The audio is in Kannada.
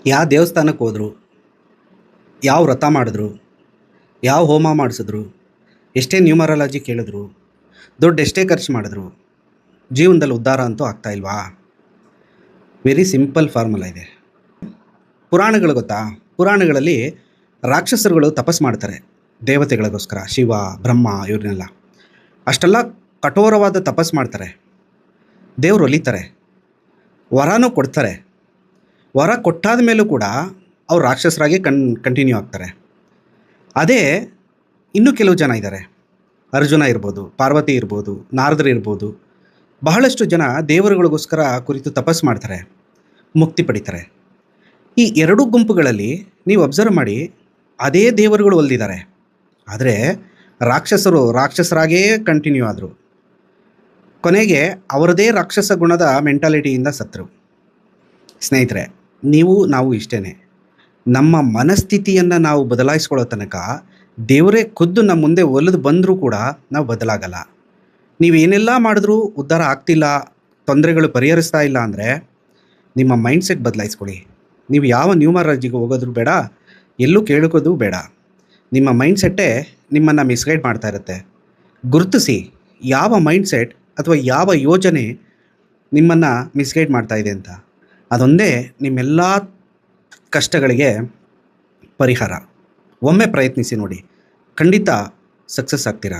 ಯಾವ ದೇವಸ್ಥಾನಕ್ಕೆ ಹೋದರು, ಯಾವ ವ್ರತ ಮಾಡಿದ್ರು, ಯಾವ ಹೋಮ ಮಾಡಿಸಿದ್ರು, ಎಷ್ಟೇ ನ್ಯೂಮರಾಲಜಿ ಕೇಳಿದ್ರು, ದುಡ್ಡು ಎಷ್ಟೇ ಖರ್ಚು ಮಾಡಿದ್ರು, ಜೀವನದಲ್ಲಿ ಉದ್ಧಾರ ಅಂತೂ ಆಗ್ತಾ ಇಲ್ವಾ? ವೆರಿ ಸಿಂಪಲ್ ಫಾರ್ಮುಲಾ ಇದೆ. ಪುರಾಣಗಳು ಗೊತ್ತಾ? ಪುರಾಣಗಳಲ್ಲಿ ರಾಕ್ಷಸರುಗಳು ತಪಸ್ ಮಾಡ್ತಾರೆ ದೇವತೆಗಳಿಗೋಸ್ಕರ, ಶಿವ ಬ್ರಹ್ಮ ಇವ್ರನ್ನೆಲ್ಲ. ಅಷ್ಟೆಲ್ಲ ಕಠೋರವಾದ ತಪಸ್ ಮಾಡ್ತಾರೆ, ದೇವರು ಒಲಿತಾರೆ, ವರನೂ ಕೊಡ್ತಾರೆ. ವರ ಕೊಟ್ಟಾದ ಮೇಲೂ ಕೂಡ ಅವ್ರು ರಾಕ್ಷಸರಾಗಿ ಕಂಟಿನ್ಯೂ ಆಗ್ತಾರೆ. ಅದೇ ಇನ್ನೂ ಕೆಲವು ಜನ ಇದ್ದಾರೆ, ಅರ್ಜುನ ಇರ್ಬೋದು, ಪಾರ್ವತಿ ಇರ್ಬೋದು, ನಾರದರು ಇರ್ಬೋದು. ಬಹಳಷ್ಟು ಜನ ದೇವರುಗಳಿಗೋಸ್ಕರ ಕುರಿತು ತಪಸ್ ಮಾಡ್ತಾರೆ, ಮುಕ್ತಿ ಪಡಿತಾರೆ. ಈ ಎರಡೂ ಗುಂಪುಗಳಲ್ಲಿ ನೀವು ಅಬ್ಸರ್ವ್ ಮಾಡಿ, ಅದೇ ದೇವರುಗಳು ಒಲ್ದಿದ್ದಾರೆ, ಆದರೆ ರಾಕ್ಷಸರಾಗೇ ಕಂಟಿನ್ಯೂ ಆದರು. ಕೊನೆಗೆ ಅವರದೇ ರಾಕ್ಷಸ ಗುಣದ ಮೆಂಟಾಲಿಟಿಯಿಂದ ಸತ್ತರು. ಸ್ನೇಹಿತರೆ, ನಾವು ಇಷ್ಟೇ. ನಮ್ಮ ಮನಸ್ಥಿತಿಯನ್ನು ನಾವು ಬದಲಾಯಿಸ್ಕೊಳ್ಳೋ ತನಕ ದೇವರೇ ಖುದ್ದು ನಮ್ಮ ಮುಂದೆ ಒಲಿದು ಬಂದರೂ ಕೂಡ ನಾವು ಬದಲಾಗಲ್ಲ. ನೀವೇನೆಲ್ಲ ಮಾಡಿದ್ರೂ ಉದ್ಧಾರ ಆಗ್ತಿಲ್ಲ, ತೊಂದರೆಗಳು ಪರಿಹರಿಸ್ತಾ ಇಲ್ಲ ಅಂದರೆ ನಿಮ್ಮ ಮೈಂಡ್ಸೆಟ್ ಬದಲಾಯಿಸ್ಕೊಳ್ಳಿ. ನೀವು ಯಾವ ನ್ಯೂಮರಾಲಜಿಗೆ ಹೋಗೋದು ಬೇಡ, ಎಲ್ಲೂ ಕೇಳೋದು ಬೇಡ. ನಿಮ್ಮ ಮೈಂಡ್ಸೆಟ್ಟೇ ನಿಮ್ಮನ್ನು ಮಿಸ್ಗೈಡ್ ಮಾಡ್ತಾ ಇರುತ್ತೆ. ಗುರುತಿಸಿ ಯಾವ ಮೈಂಡ್ಸೆಟ್ ಅಥವಾ ಯಾವ ಯೋಜನೆ ನಿಮ್ಮನ್ನು ಮಿಸ್ಗೈಡ್ ಮಾಡ್ತಾ ಇದೆ ಅಂತ. ಅದೊಂದೇ ನಿಮ್ಮೆಲ್ಲ ಕಷ್ಟಗಳಿಗೆ ಪರಿಹಾರ. ಒಮ್ಮೆ ಪ್ರಯತ್ನಿಸಿ ನೋಡಿ, ಖಂಡಿತ ಸಕ್ಸಸ್ ಆಗ್ತೀರಾ.